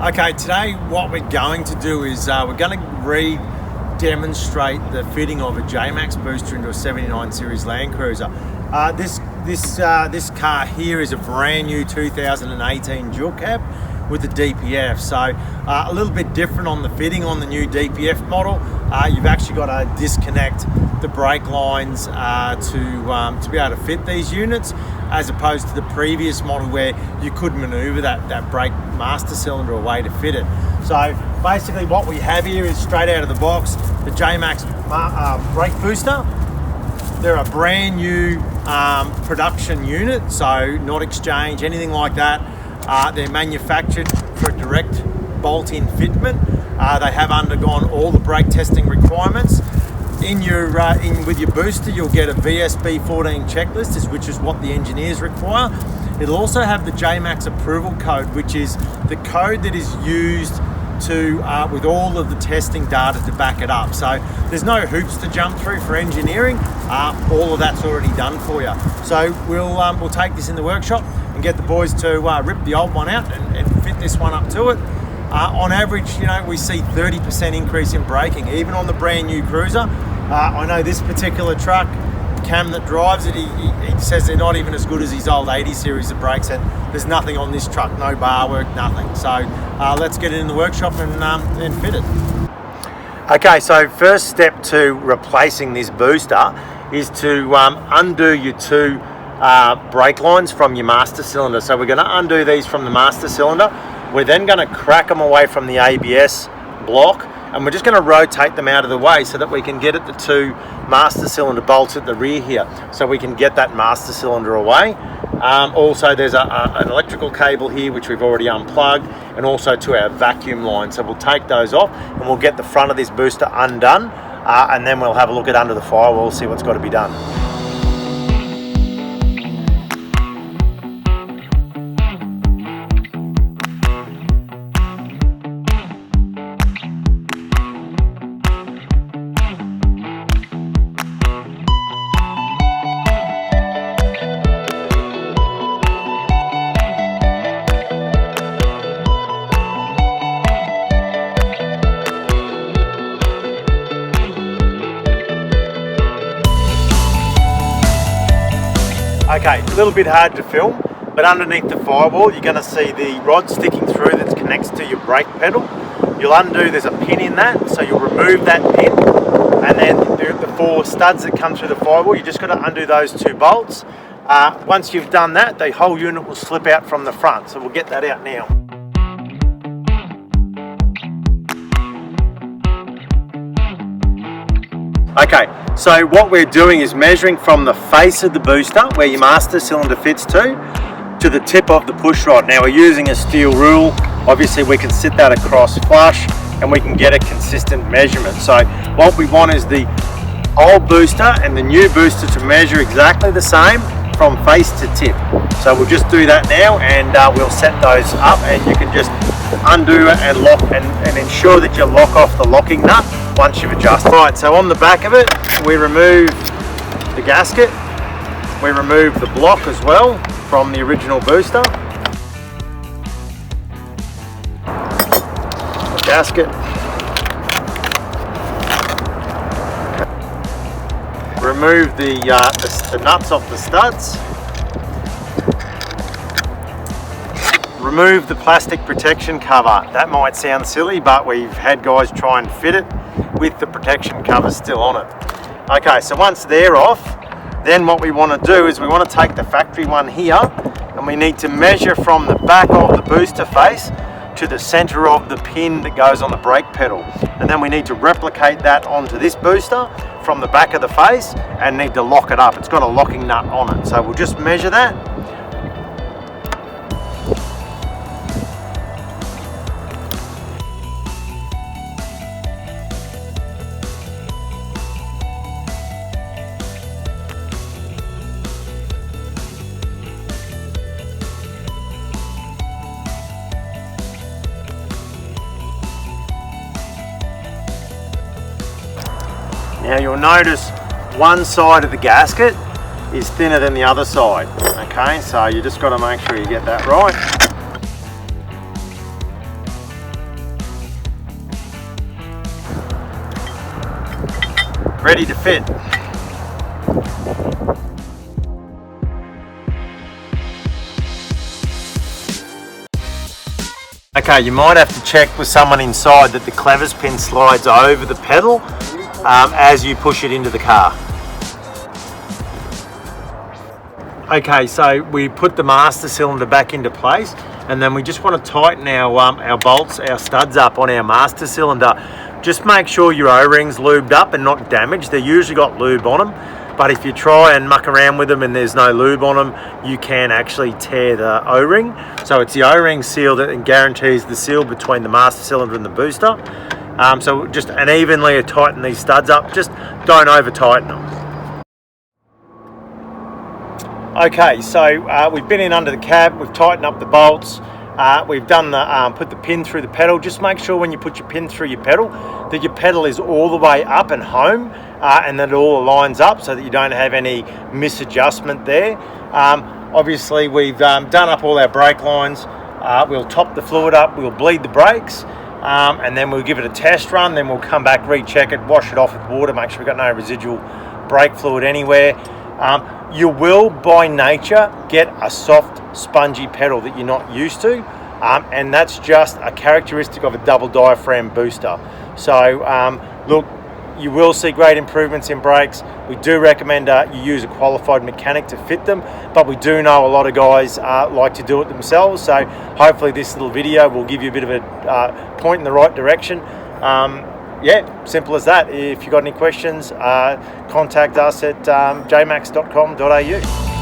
Okay, today what we're going to do is we're going to demonstrate the fitting of a JMACX booster into a 79 series Land Cruiser. This car here is a brand new 2018 dual cab with the DPF, so a little bit different on the fitting on the new DPF model. You've actually got to disconnect the brake lines to be able to fit these units, as opposed to the previous model where you could maneuver that brake master cylinder away to fit it. So basically what we have here is straight out of the box, the JMACX brake booster. They're a brand new production unit, so not exchange, anything like that. They're manufactured for a direct bolt-in fitment. They have undergone all the brake testing requirements. With your booster, you'll get a VSB 14 checklist, which is what the engineers require. It'll also have the JMACX approval code, which is the code that is used with all of the testing data to back it up. So there's no hoops to jump through for engineering. All of that's already done for you. So we'll take this in the workshop and get the boys to rip the old one out and fit this one up to it. On average, we see 30% increase in braking, even on the brand new Cruiser. I know this particular truck, Cam that drives it, he says they're not even as good as his old 80 series of brakes, and there's nothing on this truck, no bar work, nothing. So let's get it in the workshop and fit it. Okay, so first step to replacing this booster is to undo your two brake lines from your master cylinder. So we're going to undo these from the master cylinder. We're then going to crack them away from the ABS block, and we're just going to rotate them out of the way so that we can get at the two master cylinder bolts at the rear here, so we can get that master cylinder away. Also there's an electrical cable here which we've already unplugged, and also to our vacuum line, so we'll take those off and we'll get the front of this booster undone, and then we'll have a look at under the firewall, see what's got to be done. Okay, a little bit hard to film, but underneath the firewall you're going to see the rod sticking through that connects to your brake pedal. You'll undo, there's a pin in that, so you'll remove that pin, and then the four studs that come through the firewall, you just got to undo those two bolts. Once you've done that, the whole unit will slip out from the front, so we'll get that out now. Okay, so what we're doing is measuring from the face of the booster, where your master cylinder fits to the tip of the push rod. Now we're using a steel rule. Obviously we can sit that across flush and we can get a consistent measurement. So what we want is the old booster and the new booster to measure exactly the same from face to tip. So we'll just do that now, and we'll set those up, and you can just undo it and lock and ensure that you lock off the locking nut once you've adjusted. Right, so on the back of it, we remove the gasket, we remove the block as well from the original booster, the gasket, remove the nuts off the studs, remove the plastic protection cover. That might sound silly, but we've had guys try and fit it with the protection cover still on it. Okay, so once they're off, then what we want to do is we want to take the factory one here, and we need to measure from the back of the booster face to the center of the pin that goes on the brake pedal, and then we need to replicate that onto this booster from the back of the face and need to lock it up. It's got a locking nut on it, so we'll just measure that. Now you'll notice one side of the gasket is thinner than the other side. Okay, so you just got to make sure you get that right. ready to fit. Okay, you might have to check with someone inside that the clevis pin slides over the pedal as you push it into the car. Okay, so we put the master cylinder back into place, and then we just want to tighten our bolts, our studs up on our master cylinder. Just make sure your O-ring's lubed up and not damaged. They're usually got lube on them, but if you try and muck around with them and there's no lube on them, you can actually tear the O-ring. So it's the O-ring seal that guarantees the seal between the master cylinder and the booster. So just unevenly tighten these studs up, just don't over tighten them. Okay, so we've been in under the cab, we've tightened up the bolts, we've done the put the pin through the pedal. Just make sure when you put your pin through your pedal that your pedal is all the way up and home, and that it all lines up so that you don't have any misadjustment there. Obviously we've done up all our brake lines. We'll top the fluid up, we'll bleed the brakes, and then we'll give it a test run. Then we'll come back, recheck it, wash it off with water, make sure we've got no residual brake fluid anywhere. You will, by nature, get a soft, spongy pedal that you're not used to, and that's just a characteristic of a double diaphragm booster. So, look, you will see great improvements in brakes. We do recommend you use a qualified mechanic to fit them, but we do know a lot of guys like to do it themselves. So, hopefully, this little video will give you a bit of a point in the right direction. Yeah, simple as that. If you've got any questions, contact us at jmax.com.au.